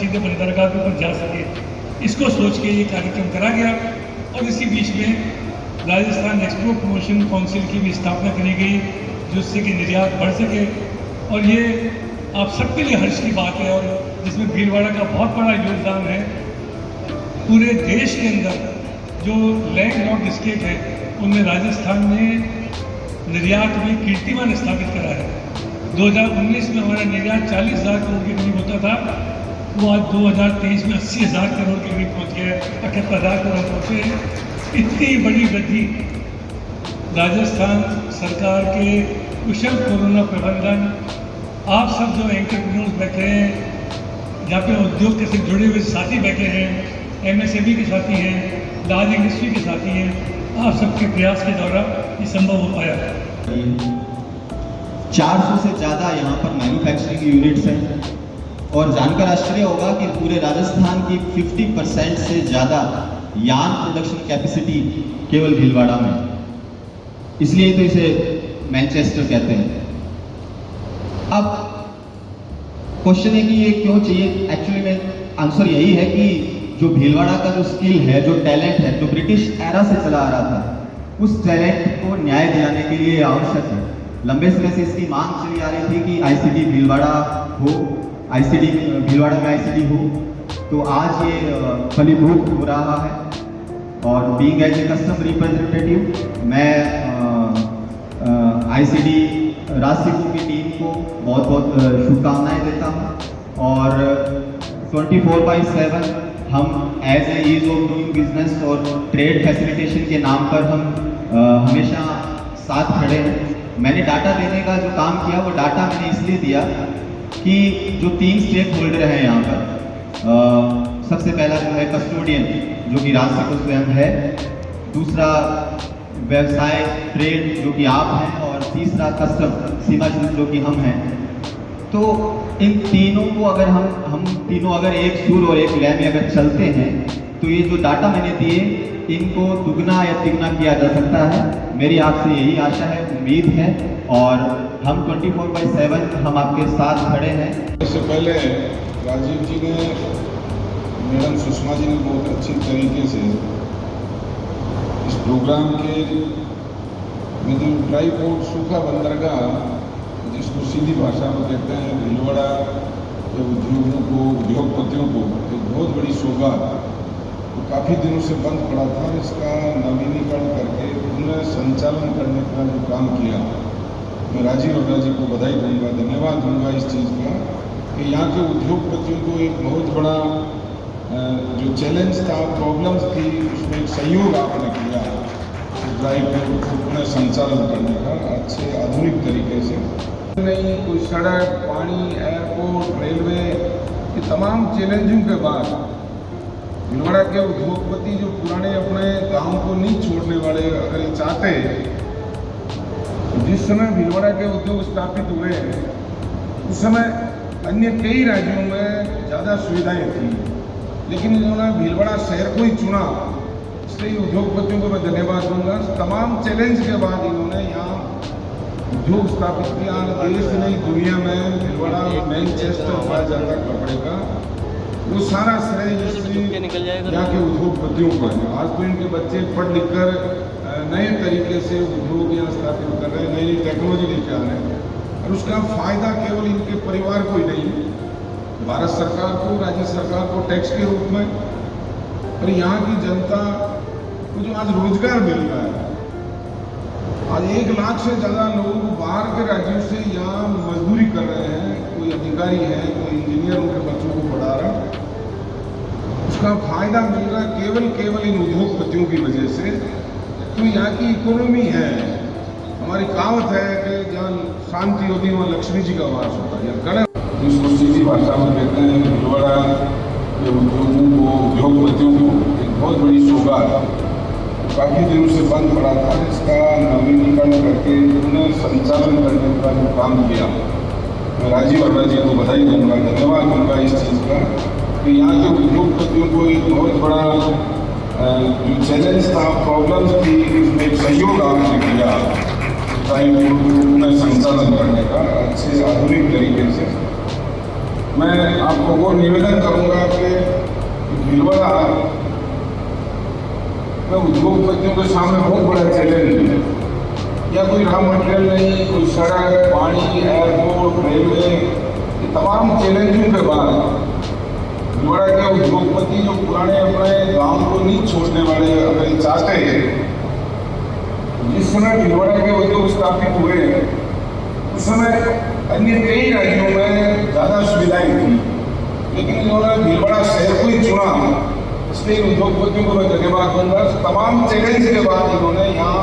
सीधे बंदरगाह के ऊपर जा सके, इसको सोच के ये कार्यक्रम करा गया। और इसी बीच में राजस्थान एक्सपोर्ट प्रमोशन काउंसिल की भी स्थापना करी गई, जिससे कि निर्यात बढ़ सके। और ये आप सबके लिए हर्ष की बात है, और जिसमें भीलवाड़ा का बहुत बड़ा योगदान है। पूरे देश के अंदर जो लैंड लॉक्ड स्टेट है, उनमें राजस्थान ने निर्यात में कीर्तिमान स्थापित करा है। 2019 में हमारा निर्यात 40,000 करोड़ के करीब होता था, वो आज 2023 में 80,000 करोड़ के करीब पहुँच गया है, 78,000 करोड़ पहुँचे हैं। इतनी बड़ी वृद्धि राजस्थान सरकार के कुशल कोरोना प्रबंधन, आप सब जो एंटरप्रेन्योर्स बैठे हैं, जहाँ पे उद्योग के से जुड़े हुए साथी बैठे हैं, MSME के साथी हैं, लार्ज इंडस्ट्री के साथी हैं, आप सबके प्रयास के द्वारा ये संभव हो पाया है। 400 से ज़्यादा यहाँ पर मैन्युफैक्चरिंग यूनिट्स हैं, और जानकर आश्चर्य होगा कि पूरे राजस्थान की 50% से ज़्यादा यार्न प्रोडक्शन कैपेसिटी केवल भीलवाड़ा में, इसलिए तो इसे मैनचेस्टर कहते हैं। अब क्वेश्चन है कि ये क्यों चाहिए। एक्चुअली में आंसर यही है कि जो भीलवाड़ा का जो स्किल है, जो टैलेंट है, जो ब्रिटिश एरा से चला आ रहा था, उस टैलेंट को न्याय दिलाने के लिए आवश्यक है। लंबे समय से इसकी मांग चली आ रही थी कि ICD भीलवाड़ा हो, ICD भीलवाड़ा में ICD हो, तो आज ये फलीभूत हो रहा है। और being as a custom representative, मैं ICD राजसिंह की टीम को बहुत बहुत शुभकामनाएं देता हूँ। और 24/7 हम as a ease of doing business और ट्रेड फैसिलिटेशन के नाम पर हम हमेशा साथ खड़े हैं। मैंने डाटा देने का जो काम किया, वो डाटा मैंने इसलिए दिया कि जो 3 स्टेक होल्डर हैं यहाँ पर, सबसे पहला जो है कस्टोडियन, जो कि राजसिंह स्वयं है, दूसरा व्यवसाय ट्रेड जो कि आप हैं, और तीसरा कस्टम सीमा शुल्क जो कि हम हैं। तो इन तीनों को अगर हम तीनों अगर एक सुर और एक लय में अगर चलते हैं, तो ये जो डाटा मैंने दिए, इनको दुगना या तिगुना किया जा सकता है। मेरी आपसे यही आशा है, उम्मीद है, और हम 24/7 हम आपके साथ खड़े हैं। इससे पहले राजीव जी ने, मैडम सुषमा जी ने बहुत अच्छी तरीके से इस प्रोग्राम के में जो ड्राई पोर्ट सूखा बंदरगाह, जिसको सीधी भाषा में कहते हैं, भीलवाड़ा के उद्योगों को, उद्योगपतियों को एक बहुत बड़ी सौगात, तो काफ़ी दिनों से बंद पड़ा था। इसका नवीनीकरण करके पुनः संचालन करने का जो काम किया, मैं राजीव अग्रवाल जी को बधाई दूंगा, धन्यवाद दूंगा इस चीज़ का, कि यहाँ के उद्योगपतियों को एक बहुत बड़ा जो चैलेंज था, प्रॉब्लम्स थी, उसमें एक सहयोग आपने किया ड्राई पोर्ट को पुनः संचालन करने का अच्छे आधुनिक तरीके से। नहीं कोई सड़क, पानी, एयरपोर्ट, रेलवे, ये तमाम चैलेंजों के बाद भीलवाड़ा के उद्योगपति जो पुराने अपने गांव को नहीं छोड़ने वाले, अगर ये चाहते, जिस समय भीलवाड़ा के उद्योग स्थापित हुए उस समय अन्य कई राज्यों में ज़्यादा सुविधाएं थी, लेकिन इन्होंने भीलवाड़ा शहर को ही चुना। इसलिए उद्योगपतियों को मैं धन्यवाद दूंगा। तमाम चैलेंज के बाद इन्होंने यहाँ उद्योग स्थापित किया। देश नहीं, दुनिया में भीलवाड़ा मैनचेस्टर कहा जाता है कपड़े का, वो सारा श्रेय यहाँ के उद्योगपतियों को है। आज तो इनके बच्चे पढ़ लिख कर नए तरीके से उद्योग यहाँ स्थापित कर रहे हैं, नई नई टेक्नोलॉजी लेके आ रहे हैं, और उसका फायदा केवल इनके परिवार को ही नहीं, भारत सरकार को, राज्य सरकार को टैक्स के रूप में, और यहाँ की जनता को जो आज रोजगार मिल रहा है। आज 1 लाख से ज़्यादा लोग बाहर के राज्यों से यहाँ मजदूरी कर रहे हैं। कोई अधिकारी है, कोई इंजीनियर उनके बच्चों को पढ़ा रहा, उसका फायदा मिल रहा है केवल इन उद्योगपतियों की वजह से। तो यहाँ की इकोनॉमी है। हमारी कहावत है कि जहाँ शांति होती है वहाँ लक्ष्मी जी का वास होता है। कड़े जिसको सीधी भाषा में कहते हैं, भीलवाड़ा के उद्योगों को, उद्योगपतियों को एक बहुत बड़ी सौगात, काफ़ी दिनों से बंद पड़ा था। इसका नवीनीकरण करके पुनः संचालन करने का जो काम किया, मैं राजीव अग्रवाल जी को बधाई दूंगा, धन्यवाद दूंगा इस चीज़ का, कि यहाँ के उद्योगपतियों को एक बहुत बड़ा जो चैलेंज था, प्रॉब्लम्स थी, उसमें एक सहयोग आपने किया ड्राई पोर्ट को पुनः संचालन करने का अच्छे आधुनिक तरीके से। मैं आपको वो निवेदन करूंगा कि भीलवाड़ा में उद्योगपतियों के सामने बहुत बड़ा चैलेंज है। या कोई रॉ मटेरियल नहीं, कोई सड़क, पानी, एयरपोर्ट, रेलवे, ये तमाम चैलेंजों के बाद भीलवाड़ा के उद्योगपति जो पुराने अपने गांव को नहीं छोड़ने वाले अगर चाहते हैं, जिस समय भीलवाड़ा के उद्योग स्थापित हुए उस समय अन्य कई राज्यों में ज़्यादा सुविधाएं थी, लेकिन इन्होंने भीलवाड़ा शहर को ही चुना, इसलिए उद्योगपतियों को मैं धन्यवाद दूंगा। तमाम चैलेंज के बाद इन्होंने यहाँ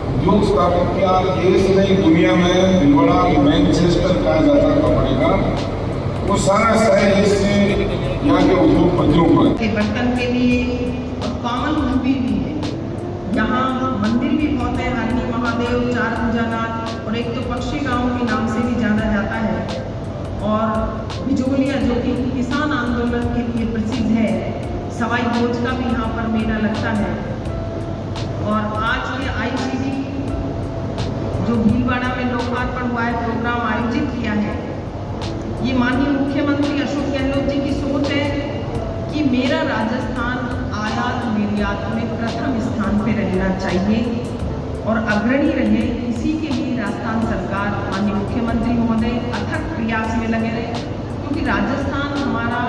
उद्योग स्थापित किया। देश नहीं दुनिया में भीलवाड़ा मैनचेस्टर कहा जाता का पड़ेगा, वो सारा शहर इससे यहाँ के उद्योगपतियों को के बर्तन के लिए और पावन भूमि भी है। यहाँ मंदिर भी बहुत है, हरनी महादेव, चार भुजानाथ, और एक तो पक्षी गांव के नाम से भी जाना जाता है, और बिजोलिया जो कि किसान आंदोलन के लिए प्रसिद्ध है। सवाई भोज का भी यहाँ पर मेला लगता है। और आज ये ICD जो भीलवाड़ा में लोकार्पण हुआ है, प्रोग्राम आयोजित किया है, ये माननीय मुख्यमंत्री अशोक गहलोत जी की सोच है कि मेरा राजस्थान आयात निर्यात में प्रथम स्थान पे रहना चाहिए और अग्रणी रहे। इसी के लिए राजस्थान सरकार, माननीय मुख्यमंत्री महोदय अथक प्रयास में लगे रहे, क्योंकि राजस्थान हमारा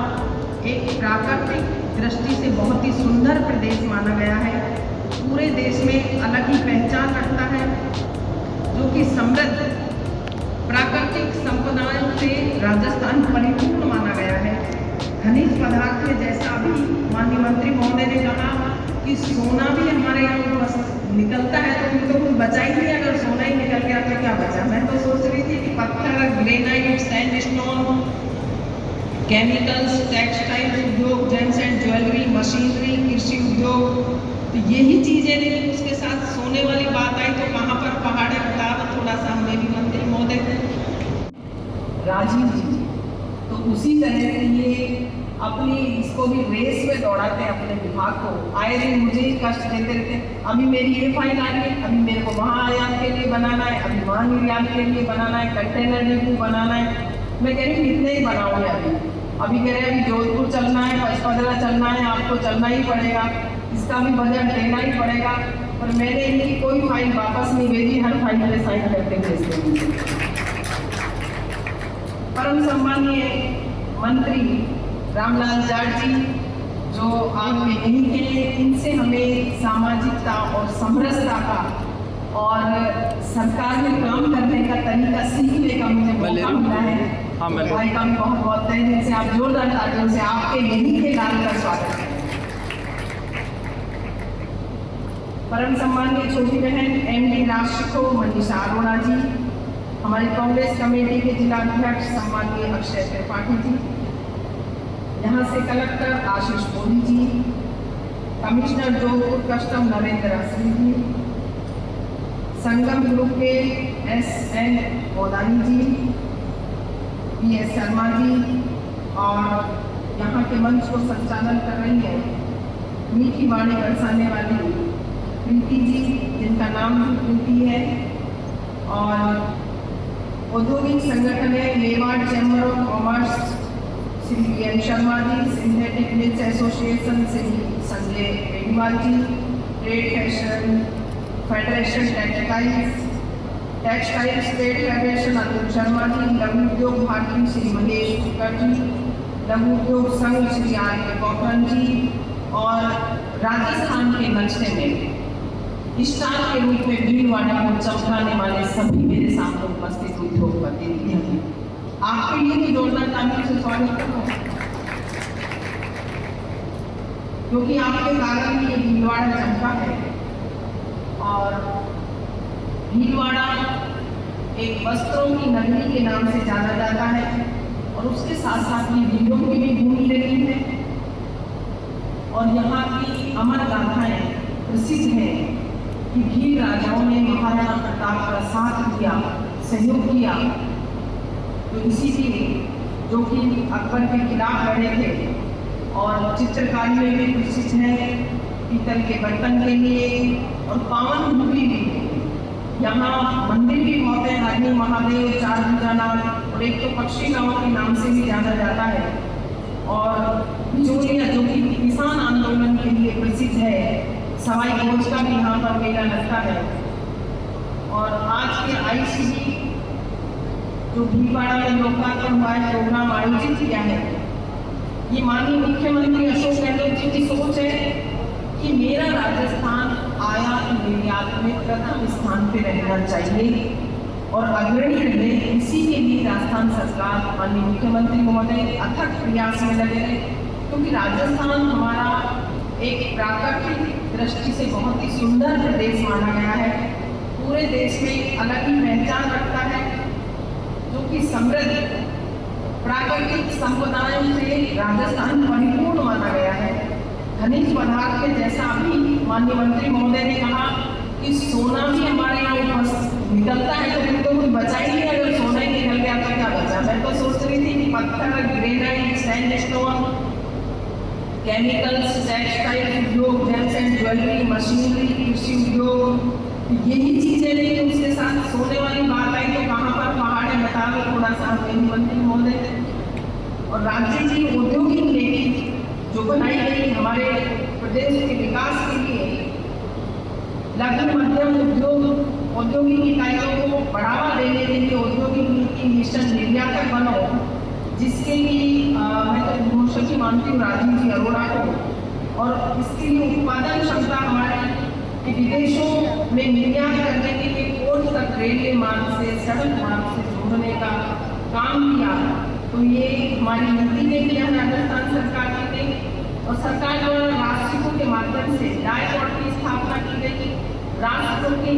एक प्राकृतिक दृष्टि से बहुत ही सुंदर प्रदेश माना गया है। पूरे देश में अलग ही पहचान रखता है, जो कि समृद्ध प्राकृतिक संपदाओं से राजस्थान परिपूर्ण माना गया है। खनिज पदार्थ में जैसा अभी माननीय मंत्री महोदय ने कहा कि सोना भी हमारे यहाँ बस निकलता है, तो उनको कुछ बचा ही नहीं। अगर सोना ही निकल गया तो क्या बचा। मैं तो सोच रही थी कि पत्थर, ग्रेनाइट, सैंडस्टोन, केमिकल्स, टेक्सटाइल उद्योग, जेम्स एंड ज्वेलरी, मशीनरी, कृषि उद्योग, तो यही चीज़ें, लेकिन उसके साथ सोने वाली बात आई तो कहाँ पर पहाड़ है, बता थोड़ा सा हमें भी मंत्री महोदय। राजीव जी तो उसी तरह से ये अपनी इसको भी रेस में दौड़ाते हैं अपने विभाग को, आए दिन मुझे ही कष्ट देते रहते हैं। अभी मेरी ये फाइल आ रही है, अभी मेरे को वहाँ आयात के लिए बनाना है, अभी वहाँ निर्यात के लिए बनाना है, कंटेनर डिपो बनाना है। मैं कह रही हूँ कितने ही बनाऊंगे। अभी कह रहे हैं अभी जोधपुर चलना है, पचपदरा चलना है, आपको चलना ही पड़ेगा, इसका भी बजट देना ही पड़ेगा। और मैंने इनकी कोई फाइल वापस नहीं भेजी, हर फाइल में साइन करके भेजते हैं। परम सम्मानीय मंत्री रामलाल जाट जी जो आपके यहीं के, इनसे हमें सामाजिकता और समरसता का और सरकार में काम करने का तरीका सीखने का मुझे मौका मिला है। भाई का भी बहुत बहुत तहे दिल से आप जोरदार तालियों से आपके यहीं के लाल का स्वागत है। परम सम्मानीय छोटी बहन MD राष्ट्रको मनीषा अरोड़ा जी, हमारी कांग्रेस कमेटी के जिला अध्यक्ष सम्मानीय अक्षय त्रिपाठी जी, यहाँ से कलेक्टर आशीष मोदी जी, कमिश्नर जोधपुर कस्टम नरेंद्र असरी जी, संगम ग्रुप के SN मोदानी जी, PS शर्मा जी, और यहाँ के मंच को संचालन कर रही है मीठी वाणी बरसाने वाली प्रीति जी, जिनका नाम भी प्रीति है, और औद्योगिक संगठन है लेवार्ड chamber of commerce Shri PM Sharma ji, synthetic mills association Shri Sanjay Beniwal ji, trade federation textile state federation Atul Sharma ji, Laghu Udyog Bharti Shri Mahesh Mukherjee ji, Laghu उद्योग संघ श्री आर्य गौतम जी, और राजस्थान के नक्शे में स्टार के रूप में भीलवाड़ा को चमकाने वाले सभी मेरे सामने उपस्थित उद्योगपति हैं। आपके लिए भी जोरदार तालियों से स्वागत करता हूँ, क्योंकि आपके कारण ये भीलवाड़ा चमका है। और भीलवाड़ा एक वस्त्रों की नगरी के नाम से जाना जाता है, और उसके साथ साथ ये भीलों की भी भूमि रही है, और यहाँ की अमर गाथाएं प्रसिद्ध हैं कि भील राजाओं ने महाराणा प्रताप का साथ दिया, सहयोग किया, तो इसीलिए जो कि अकबर के खिलाफ लड़े थे। और चित्रकारी में भी प्रसिद्ध है, पीतल के बर्तन के लिए, और पावन भूमि भी। यहाँ मंदिर भी बहुत है, हरनी महादेव, चार भुजानाथ, और एक तो पक्षी गांव के नाम से भी जाना जाता है, और बिचौलिया जो कि किसान आंदोलन के लिए प्रसिद्ध है, सवाई भोज का भी यहाँ पर मेला लगता है। और आज के ICD जो भीलवाड़ा में लोकार्पण हुआ है, प्रोग्राम आयोजित किया है, ये माननीय मुख्यमंत्री अशोक गहलोत जी की सोच है कि मेरा राजस्थान आयात निर्यात में प्रथम स्थान पे रहना चाहिए और अग्रणी रहे। इसी के लिए राजस्थान सरकार माननीय मुख्यमंत्री महोदय अथक प्रयास में लगे हैं, क्योंकि राजस्थान हमारा एक प्राकृतिक दृष्टि से बहुत ही सुंदर प्रदेश माना गया है। पूरे देश में अलग ही पहचान रखता है, जो कि समृद्ध प्राकृतिक संपदाओं से राजस्थान परिपूर्ण माना गया है। खनिज पदार्थ के जैसा अभी माननीय मंत्री महोदय ने कहा कि सोना भी हमारे यहाँ निकलता है, तो फिर तो कुछ बचा ही नहीं। अगर सोना ही निकल गया तो क्या बचा? मैं तो सोच रही थी कि पत्थर, ग्रेनाइट, सैंडस्टोन, केमिकल्स, टेक्सटाइल उद्योग, जेम्स एंड ज्वेलरी, मशीनरी, कृषि उद्योग, यही चीजें नहीं, उसके साथ सोने वाली बात आई तो कहाँ पर पहाड़ है बता दो थोड़ा सा मंत्री महोदय। और राज्य की औद्योगिक नीति जो बनाई गई हमारे प्रदेश के विकास के लिए, लघु मध्यम उद्योग औद्योगिक इकाइयों को बढ़ावा देने के लिए औद्योगिक नीति मिशन निर्यातक बनो, जिसके लिए मैं तो घोषक ही मानती हूँ राजीव जी अरोड़ा को। और इसके लिए उत्पादन क्षमता हमारी विदेशों में निर्यात करने के लिए कोर्ट तक रेलवे मार्ग से, सड़क मार्ग से जोड़ने का काम किया। तो ये हमारी नीति ने किया राजस्थान सरकार ने, और सरकार द्वारा राष्ट्रीय के माध्यम से डायपोर्ट की स्थापना की गई। राष्ट्र के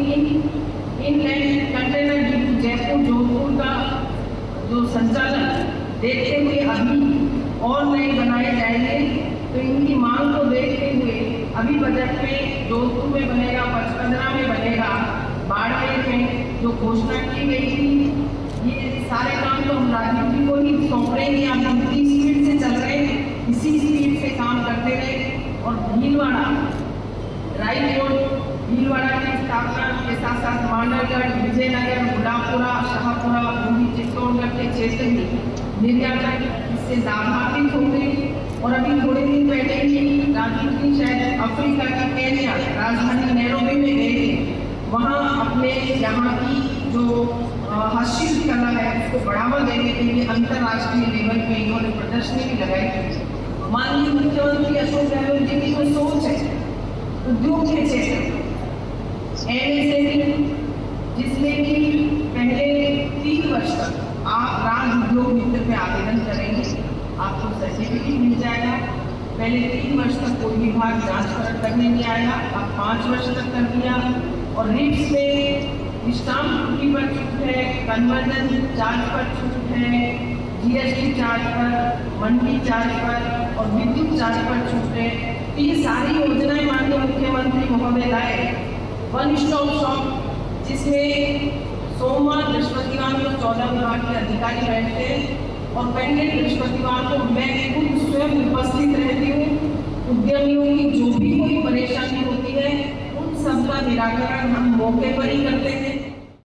inland container depot Jaipur Jodhpur का जो संचालन देखते हुए अभी और नए बनाए जाएंगे। तो इनकी मांग को देखते हुए अभी बजट में जोधपुर में बनेगा, पचपदरा में बनेगा, बाड़मेर में जो घोषणा की गई थी, ये सारे काम तो हम राजीव जी को ही सौंप रहे हैं। आप उनकी स्पीड से चल रहे हैं, इसी स्पीड से काम करते रहे। और भीलवाड़ा रायकोट, भीलवाड़ा की स्थापना के साथ साथ मांडरगढ़, विजयनगर, गुलाबपुरा, शाहपुरा, बूंदी, चित्तौड़गढ़ के क्षेत्र में निर्यातक इससे लाभान्वित होंगे। और अभी थोड़े दिन पहले ही राजीव जी शायद अफ्रीका की केन्या राजधानी नैरोबी में गए थे, वहाँ अपने यहाँ की जो हस्तशिल्प कला है उसको बढ़ावा देने के लिए अंतर्राष्ट्रीय लेवल पे इन्होंने प्रदर्शनी भी लगाई थी। माननीय मुख्यमंत्री अशोक गहलोत जी की जो सोच है उद्योग के क्षेत्र MSME, जिसमें कि पहले 3 वर्ष तक आप राज्य उद्योग मित्र पे आवेदन करेंगे, आपको सर्टिफिकेट मिल जाएगा। पहले 3 वर्ष तक कोई विभाग जांच परख करने नहीं आएगा, अब 5 वर्ष तक कर दिया। और रिट्स में स्टाम्प ड्यूटी पर छूट है, कन्वर्जन चार्ज पर छूट है, GST चार्ज पर, मंडी चार्ज पर और विद्युत चार्ज पर छूट है। तो ये सारी योजनाएं माननीय मुख्यमंत्री महोदय लाए। वन स्टॉप शॉप, जिसमें सोमवार बृहस्पतिवार को 14 विभाग के अधिकारी बैठते हैं और पहले बृहस्पतिवार को मैं खुद स्वयं उपस्थित रहती हूँ। उद्यमियों की जो भी कोई परेशानी होती है उन सब का निराकरण हम मौके पर ही करते हैं।